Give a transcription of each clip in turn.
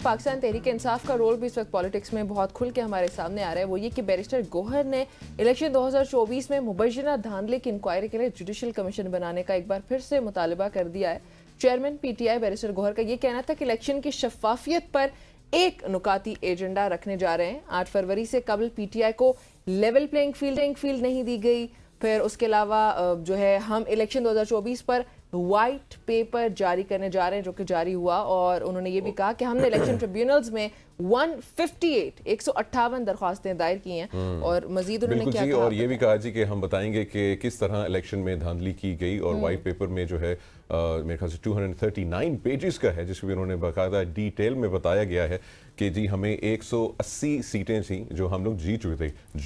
पाकिस्तान तहरीक इंसाफ का रोल भी इस वक्त पॉलिटिक्स में बहुत खुल के हमारे सामने आ रहा है। वो ये कि बैरिस्टर गौहर ने इलेक्शन 2024 में मुबैना धांधले की इंक्वायरी के लिए जुडिशल कमीशन बनाने का एक बार फिर से मुतालबा कर दिया है। चेयरमैन पीटीआई बैरिस्टर गौहर का ये कहना था कि इलेक्शन की शफाफियत पर एक नुकाती एजेंडा रखने जा रहे हैं। 8 फरवरी से कबल पीटीआई को लेवल प्लेइंग फील्ड नहीं दी गई। फिर उसके अलावा जो है हम इलेक्शन 2024 पर वाइट पेपर जारी करने जा रहे हैं, जो कि जारी हुआ। और उन्होंने ये भी कहा कि हमने इलेक्शन ट्रिब्यूनल्स में 158 दरख्वास्तें दायर की हैं। और मजीद उन्होंने क्या कहा, और ये भी कहा जी कि हम बताएंगे कि किस तरह इलेक्शन में धांधली की गई। और वाइट पेपर में जो है मेरे ख्याल से 239 पेजेस का है, जिसमें उन्होंने बाकायदा डिटेल में बताया गया है कि जी हमें 180 सीटें थी जो हम लोग जीत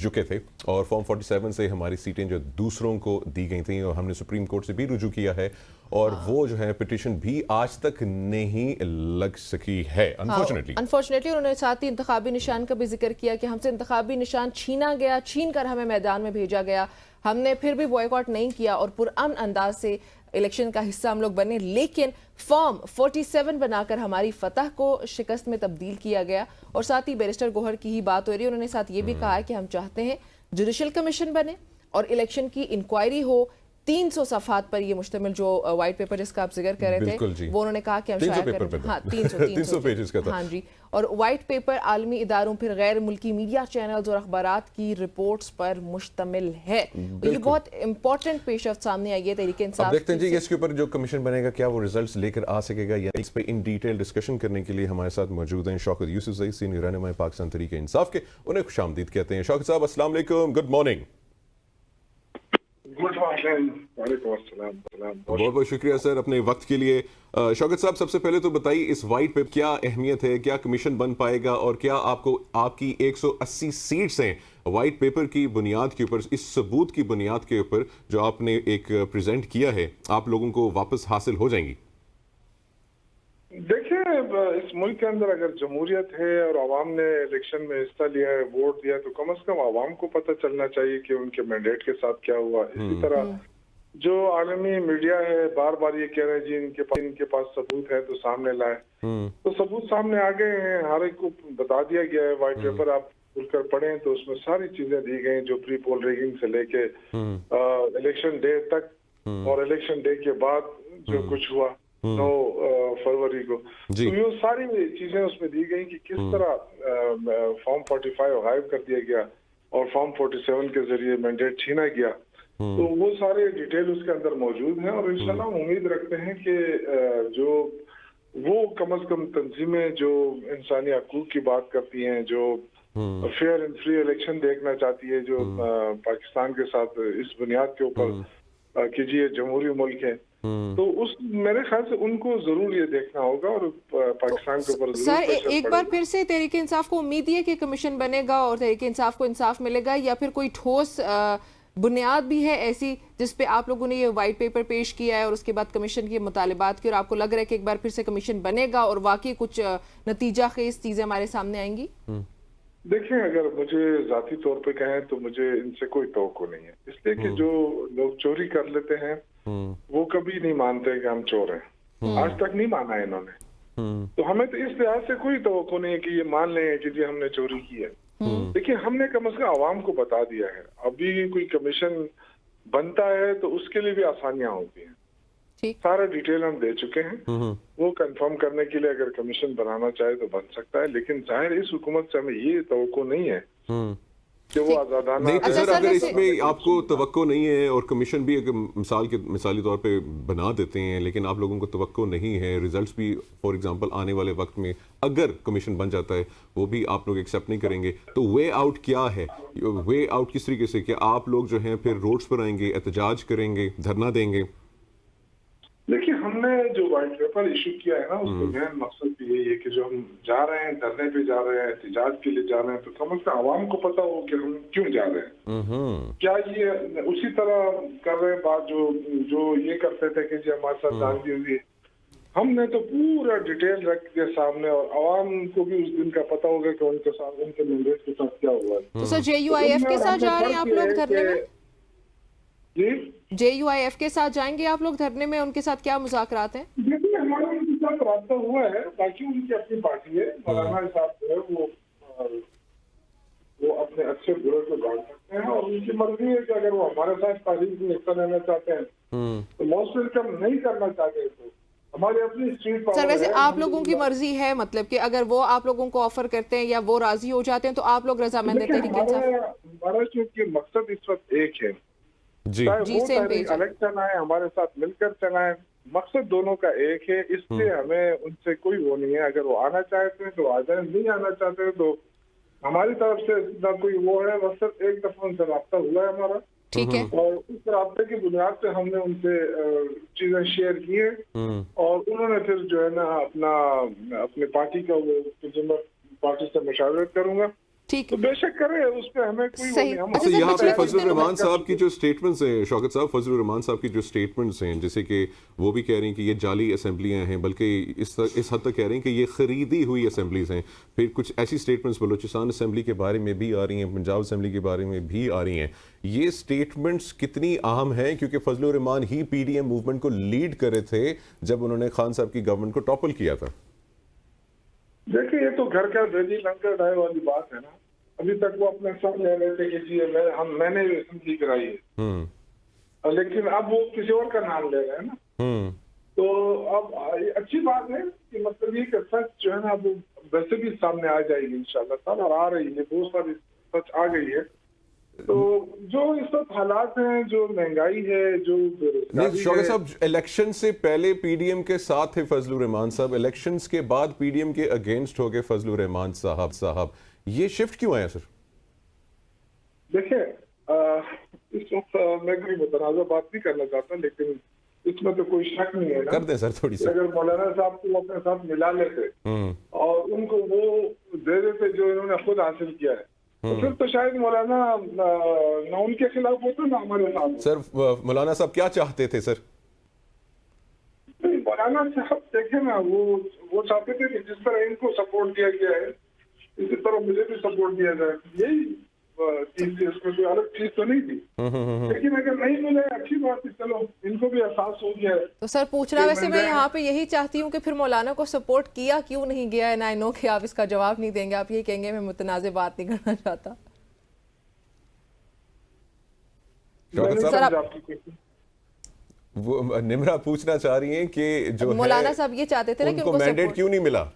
चुके थे और फॉर्म 47 से हमारी सीटें जो दूसरों को दी गई थी और हमने सुप्रीम कोर्ट से भी रुजू किया है और वो जो है पिटीशन भी आज तक नहीं लग सकी है अनफॉर्चुनेटली। उन्होंने साथ ही इंतखाबी निशान का भी जिक्र किया कि हमसे इंतखाबी निशान छीना गया, छीन कर हमें मैदान में भेजा गया। हमने फिर भी बॉयकॉट नहीं किया और पुरअमन अंदाज से इलेक्शन का हिस्सा हम लोग बने, लेकिन फॉर्म 47 बनाकर हमारी फतह को शिकस्त में तब्दील किया गया। और साथ ही बैरिस्टर गौहर की ही बात हो रही है। उन्होंने साथ ये भी कहा है कि हम चाहते हैं जुडिशल कमीशन बने और इलेक्शन की इंक्वायरी हो। 300 सफ़हात पर ये मुश्तमिल जो वाइट पेपर जिसका आप जिक्र कर रहे थे, वो उन्होंने कहा कि हम शाया करें। हाँ, 300 पेजेस का था। हाँ जी। और वाइट पेपर आलमी इदारों फिर गैर मुल्की मीडिया चैनल्स और अखबारात की रिपोर्ट्स पर मुश्तमिल है। ये बहुत इंपॉर्टेंट पेशरफ्त सामने आई है तहरीक इंसाफ। देखते हैं जी इसके ऊपर जो कमीशन बनेगा क्या वो रिजल्ट्स लेकर आ सकेगा या इस पे इन डिटेल डिस्कशन करने के लिए हमारे साथ मौजूद हैं शौकत यूसुफजई, सीनियर रहनुमा पाकिस्तान तहरीक इंसाफ के। उन्हें खुशामदीद कहते हैं। शौकत साहब अस्सलाम वालेकुम, गुड मॉर्निंग। बहुत बहुत शुक्रिया सर अपने वक्त के लिए। शौकत साहब सबसे पहले तो बताइए इस वाइट पेपर क्या अहमियत है, क्या कमीशन बन पाएगा और क्या आपको आपकी 180 सीट्स हैं वाइट पेपर की बुनियाद के ऊपर, इस सबूत की बुनियाद के ऊपर जो आपने एक प्रेजेंट किया है, आप लोगों को वापस हासिल हो जाएंगी? देखिए, इस मुल्क के अंदर अगर जमहूरियत है और आवाम ने इलेक्शन में हिस्सा लिया है, वोट दिया, तो कम से कम आवाम को पता चलना चाहिए कि उनके मैंडेट के साथ क्या हुआ। इसी तरह जो आलमी मीडिया है बार बार ये कह रहे हैं जी इनके पास सबूत है तो सामने लाए, तो सबूत सामने आ गए हैं, हर एक को बता दिया गया है। व्हाइट पेपर आप खुलकर पढ़ें तो उसमें सारी चीजें दी गई जो प्री पोल रिगिंग से लेके इलेक्शन डे तक और इलेक्शन डे के बाद जो कुछ हुआ 9 फरवरी को, तो ये सारी चीजें उसमें दी गई कि किस तरह फॉर्म 45 गायब कर दिया गया और फॉर्म 47 के जरिए मैंडेट छीना गया। तो वो सारे डिटेल उसके अंदर मौजूद हैं और इंशाल्लाह उम्मीद रखते हैं कि जो वो कम से कम तंजीमें जो इंसानी हकूक की बात करती हैं, जो फेयर एंड फ्री इलेक्शन देखना चाहती है, जो पाकिस्तान के साथ इस बुनियाद के ऊपर कि जी ये जमहूरी मुल्क है, तो उस मेरे ख्याल से उनको जरूर ये देखना होगा और पाकिस्तान के ऊपर सर एक बार फिर से तहरीक इंसाफ को उम्मीद है कि कमीशन बनेगा और तहरीक इंसाफ को इंसाफ मिलेगा, या फिर कोई ठोस बुनियाद भी है ऐसी जिस पे आप लोगों ने ये वाइट पेपर पेश किया है और उसके बाद कमीशन के मुतालिबात की, और आपको लग रहा है कि एक बार फिर से कमीशन बनेगा और वाकई कुछ नतीजा खेज चीजें हमारे सामने आएंगी? देखिए, अगर मुझे जाती तौर पे कहें तो मुझे इनसे कोई तवक्को नहीं है, इसलिए कि जो लोग चोरी कर लेते हैं वो कभी नहीं मानते कि हम चोर हैं। आज तक नहीं माना है इन्होंने, तो हमें तो इस लिहाज से कोई तवक्को नहीं है कि ये मान लें कि जी हमने चोरी की है। देखिए, हमने कम से कम आवाम को बता दिया है। अभी कोई कमीशन बनता है तो उसके लिए भी आसानियां होती हैं, सारा डिटेल हम दे चुके हैं। वो कंफर्म करने के लिए अगर कमीशन बनाना चाहे तो बन सकता है, लेकिन जाहिर इस हुकूमत से हमें ये तवक्को नहीं है कि वो आजादाना नहीं। तो सर अगर इसमें आपको तवक्को नहीं है और कमीशन भी अगर मिसाली तौर पे बना देते हैं, लेकिन आप लोगों को तवक्को नहीं है, रिजल्ट्स भी फॉर एग्जांपल आने वाले वक्त में अगर कमीशन बन जाता है वो भी आप लोग एक्सेप्ट नहीं करेंगे, तो वे आउट क्या है? वे आउट किस तरीके से, क्या आप लोग जो हैं फिर रोड्स पर आएंगे, एहतजाज करेंगे, धरना देंगे? देखिए, हमने जो व्हाइट पेपर इशू किया है ना, उसका मेन मकसद भी यही है कि जो हम जा रहे हैं, धरने पे जा रहे हैं, एहतजाज के लिए जा रहे हैं, तो कम से कम आवाम को पता हो कि हम क्यों जा रहे हैं। क्या ये उसी तरह कर रहे हैं बात जो ये करते थे कि जी हमारे साथ दांधी हुई है? हमने तो पूरा डिटेल रख दिया सामने और आवाम को भी उस दिन का पता होगा कि उनके साथ, उनके मैंडेट के साथ क्या हुआ है। तो सर JUIF के साथ जा रहे हैं आप लोग धरने में? JUIF के साथ जाएंगे आप लोग धरने में, उनके साथ क्या मुज़ाकरात हैं? देखिए, हमारे उनके साथ रब्ता हुआ है, बाकी उनकी अपनी पार्टी है। मौलाना साहब जो है वो अपने अच्छे बुरे को जान सकते हैं और उनकी मर्जी है कि अगर वो हमारे साथ तारीख में हिस्सा लेना चाहते हैं तो मोस्ट वेलकम, नहीं करना चाहते तो हमारी अपनी स्ट्रीट सर वैसे आप लोगों की मर्जी है, मतलब कि अगर वो आप लोगों को ऑफर करते हैं या वो राजी हो जाते हैं तो आप लोग रजामंद है तहरीक इंसाफ? हमारा चूंकि मकसद इस वक्त एक है, जी चाहे जी, वो सेम तहरीक पेज है। अलग चलाएं, हमारे साथ मिलकर चलाएं, मकसद दोनों का एक है। इसलिए हमें उनसे कोई वो नहीं है। अगर वो आना चाहते हैं तो आ जाए, नहीं आना चाहते हैं तो हमारी तरफ से ना कोई वो है। बस सिर्फ एक दफा उनसे रब्ता हुआ है हमारा, ठीक है। और उस रास्ते की बुनियाद पे हमने उनसे चीजें शेयर की हैं और उन्होंने फिर जो है ना अपने पार्टी का वो पार्टी से मशावरत करूंगा ठीक तो बेशक करें, उस पे हमें कोई वो सही। नहीं। हम अच्छा, अच्छा, सर, यहाँ पे पिछले कुछ फजलुर दिनों रहमान साहब की जो स्टेटमेंट्स हैं, शौकत साहब, फजलुर रहमान साहब की जो स्टेटमेंट्स हैं, जैसे कि वो भी कह रही हैं कि ये जाली असेंबलियां हैं, बल्कि इस हद तक कह रही हैं कि ये खरीदी हुई असेंबलीज हैं। फिर कुछ ऐसी स्टेटमेंट्स बलूचिस्तान असेंबली के बारे में भी आ रही हैं, पंजाब असेंबली के बारे में भी आ रही हैं। ये स्टेटमेंट्स कितनी अहम हैं, क्योंकि फजलुर रहमान ही PDM मूवमेंट को लीड कर रहे थे जब उन्होंने खान साहब की गवर्नमेंट को टॉपल किया था? देखिए, ये तो घर का दही लंका डाय वाली बात है ना। अभी तक वो अपने सब ले रहे थे कि जी मैंने असेंबली कराई है, लेकिन अब वो किसी और का नाम ले रहे हैं ना। तो अब अच्छी बात है कि मतलब ये सच जो है ना वो वैसे भी सामने आ जाएगी इंशाल्लाह ताला, और आ रही है, बहुत सारी सच आ गई है। तो जो इस वक्त हालात हैं, जो महंगाई है, जो नहीं शौकत साहब, इलेक्शन से पहले PDM के साथ थे फजलुर रहमान साहब, इलेक्शंस के बाद PDM के अगेंस्ट हो गए फजलुर रहमान साहब, ये शिफ्ट क्यों आया सर? देखिए, इस वक्त मैं कोई मुतनाज़ा बात नहीं करना चाहता, लेकिन इसमें तो कोई शक नहीं है ना। कर दें सर थोड़ी सी। अगर मौलाना साहब को अपने साथ मिला लेते और उनको वो दे देते जो इन्होंने खुद हासिल किया है, तो फिर तो शायद मौलाना ना उनके खिलाफ होता ना हमारे साथ। सर मौलाना साहब क्या चाहते थे सर? मौलाना साहब देखे ना, वो चाहते थे कि जिस तरह इनको सपोर्ट दिया गया है इसी तरह मुझे भी सपोर्ट दिया जाए, यही चीज थी, उसमें कोई अलग चीज तो नहीं थी। लेकिन अगर नहीं मिले, अच्छी बात है, चलो इनको भी एहसास हो गया है। तो सर पूछना वैसे मैं यहाँ पे यही चाहती हूँ कि फिर मौलाना को सपोर्ट किया क्यों नहीं गया है? आई नो कि आप इसका जवाब नहीं देंगे, आप ये कहेंगे मैं मुतनाज़े बात नहीं करना चाहता। सर वो निमरा पूछना चाह रही हैं कि जो मौलाना साहब ये चाहते थे ना कि उनको उनको मैंडेट सपोर्ट, क्यों नहीं मिला,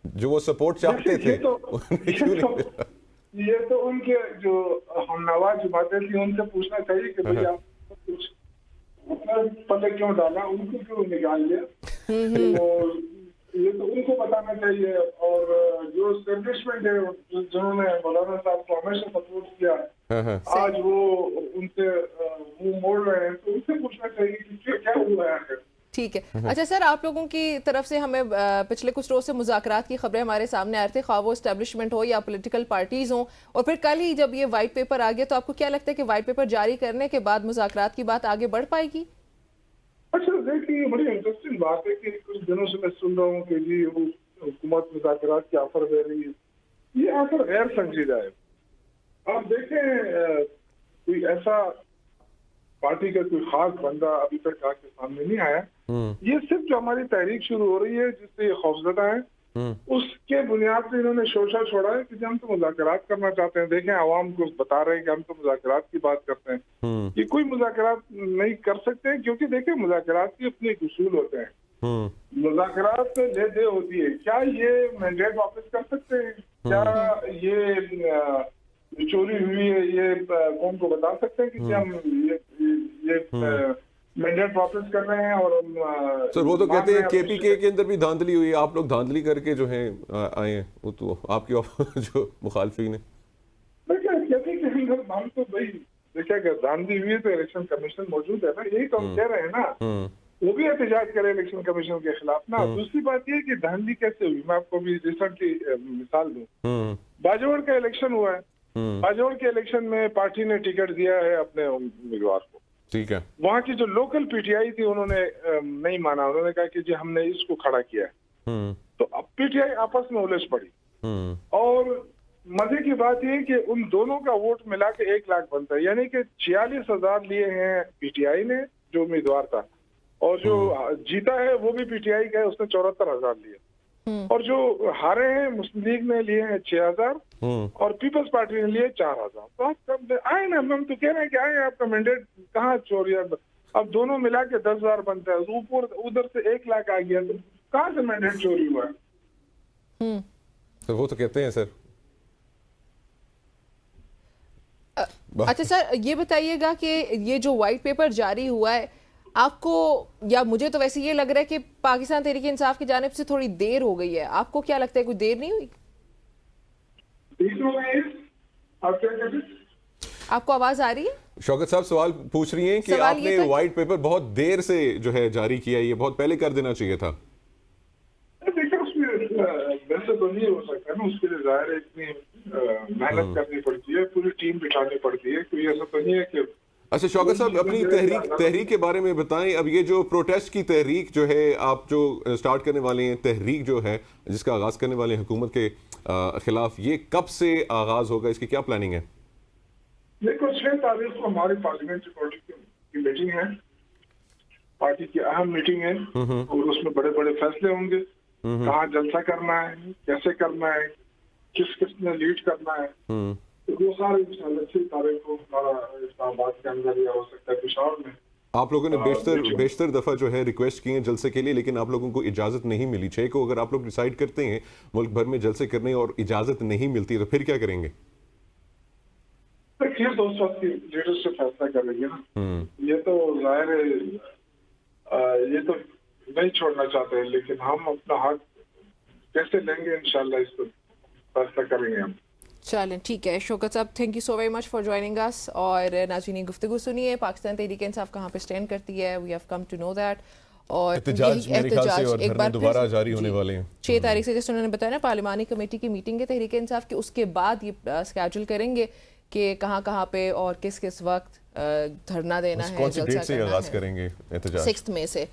जो वो सपोर्ट चाहते थे उन्हें क्यों नहीं मिला? ये तो उनके जो हमनवा जमातें थी उनसे पूछना चाहिए कि भाई आप कुछ अपना पल्ले क्यों डाला, उनको क्यों निकाल लिया, तो ये तो उनको बताना चाहिए। और जो एस्टेब्लिशमेंट है जिन्होंने मौलाना साहब को हमेशा सपोर्ट किया, आज वो उनसे मुंह मोड़ रहे हैं, तो उनसे पूछना चाहिए कि क्या हुआ है आखिर। ठीक है। अच्छा सर, आप लोगों की तरफ से हमें पिछले कुछ रोज से मुज़ाकरात की खबरें हमारे सामने आ रही थी, ख्वाह वो एस्टेब्लिशमेंट हो या पॉलिटिकल पार्टीज हो, और फिर कल ही जब ये वाइट पेपर आ गया तो आपको क्या लगता है कि वाइट पेपर जारी करने के बाद मुज़ाकरात की बात आगे बढ़ पाएगी? अच्छा देखिए, ये बड़ी इंटरेस्टिंग बात है कि कुछ दिनों से मैं सुन रहा हूँ कि जी वो हुकूमत मुज़ाकरात की ऑफर दे रही है। ये ऑफर गैर संजीदा है। आप देखें, कोई ऐसा पार्टी का कोई खास बंदा अभी तक आके सामने नहीं आया। ये सिर्फ जो हमारी तहरीक शुरू हो रही है जिससे ये खौफजदा है, उसके बुनियाद पे इन्होंने शोशा छोड़ा है कि हम तो मुज़ाकरात करना चाहते हैं। देखें, आवाम को बता रहे हैं कि हम तो मुज़ाकरात की बात करते हैं। ये कोई मुज़ाकरात नहीं कर सकते, क्योंकि देखें मुज़ाकरात के अपने एक उसूल होते हैं। मुज़ाकरात ले दे होती है। क्या ये मैंडेट वापस कर सकते हैं? क्या ये चोरी हुई है, ये कौन को बता सकते हैं कि हम ये मैंडेट वापस कर रहे हैं? और सर वो तो कहते हैं KPK के अंदर भी धांधली हुई, आप लोग धांधली करके जो है आए हैं, वो तो आपकी जो मुखालफी ने हम तो भाई देखिए, अगर धांधली हुई है तो इलेक्शन कमीशन मौजूद है ना, यही तो हम कह रहे हैं ना। वो भी एहतजाज करे इलेक्शन कमीशन के खिलाफ ना। दूसरी बात ये कि धांधली कैसे हुई, मैं आपको भी रिसेंटली मिसाल दूं। बाजौड़ का इलेक्शन हुआ है, बाजौड़ के इलेक्शन में पार्टी ने टिकट दिया है अपने उम्मीदवार को, ठीक है। वहाँ की जो लोकल PTI थी उन्होंने नहीं माना, उन्होंने कहा कि जी हमने इसको खड़ा किया है। तो अब PTI आपस में उलझ पड़ी, और मजे की बात यह कि उन दोनों का वोट मिला के 1 लाख बनता है, यानी कि 46,000 लिए हैं PTI ने जो उम्मीदवार था, और जो जीता है वो भी पीटीआई का है, उसने 74,000 लिए। और जो हारे हैं मुस्लिम लीग ने लिए हैं 6,000 और पीपल्स पार्टी ने लिए 4,000। तो आप कब आए ना, हम तो कह रहे हैं कि आए, आपका मैंडेट कहाँ चोरी है? अब दोनों मिला के 10,000 बनता है, ऊपर उधर से 1 लाख आ गया, तो कहाँ से मैंडेट चोरी हुआ है? तो वो तो कहते हैं सर। अच्छा सर, ये बताइएगा कि ये जो व्हाइट पेपर जारी हुआ है, आपको या मुझे तो वैसे ये लग रहा है कि पाकिस्तान तहरीक इंसाफ की जानिब से थोड़ी देर हो गई है। आपको क्या लगता है, कोई देर नहीं हुई? आप क्या कहते हैं? आपको आवाज आ रही है? शौकत साहब सवाल पूछ रही हैं कि सवाल ये आपने था कि- व्हाइट पेपर बहुत देर से जो है जारी किया, ये बहुत पहले कर देना चाहिए था। देखिए, उसमें वैसे तो नहीं हो सकता ना, उसके लिए जाहिर है इतनी मेहनत करनी पड़ती है, पूरी टीम बिठानी पड़ती है। कोई ऐसा तो नहीं है कि अच्छा शौकत साहब, अपनी तहरीक के बारे में बताएं। अब ये जो प्रोटेस्ट की तहरीक जो है, आप जो स्टार्ट करने वाले हैं, तहरीक जो है जिसका आगाज करने वाले हैं हुकूमत के खिलाफ, ये कब से आगाज होगा, इसकी क्या प्लानिंग है? देखो, 6 तारीख को हमारी पार्लियामेंट्री बॉडी की मीटिंग है, पार्टी की अहम मीटिंग है, और उसमें बड़े बड़े फैसले होंगे। कहाँ जलसा करना है, कैसे करना है, किस किस ने लीड करना है, तो वो सारे 6 तारीख को हमारा इस्लामाबाद के अंदर या हो सकता है पेशावर में। आप लोगों ने बेशतर दफा जो है रिक्वेस्ट की है जलसे के लिए, लेकिन आप लोगों को इजाजत नहीं मिली। 6 को अगर आप लोग डिसाइड करते हैं मुल्क भर में जलसे करने और इजाजत नहीं मिलती, तो फिर क्या करेंगे? देखिए, दोस्तों की लीडरशिप फैसला करेंगे ना। ये तो जाहिर है, ये तो नहीं छोड़ना चाहते हैं, लेकिन हम अपना हक कैसे लेंगे, इंशाल्लाह इस पर फैसला करेंगे हम। चलें, ठीक है शौकत साहब, thank you so very much for joining us. और नाज़रीन, गुफ्तगू सुनिए, पाकिस्तान तहरीक इंसाफ कहाँ पे स्टैंड करती है, we have come to know that. और एहतजाज मेरे ख्याल से और धरने दोबारा जारी होने वाले हैं 6 तारीख से, जैसे उन्होंने बताया ना, पार्लिमानी कमेटी की मीटिंग है तहरीक इंसाफ की, उसके बाद ये स्केड्यूल करेंगे कि कहाँ कहाँ पे और किस किस वक्त धरना देना है, कौन सी डेट जलसा से करना आगाज है। करेंगे एहतजाज? 6 मई से।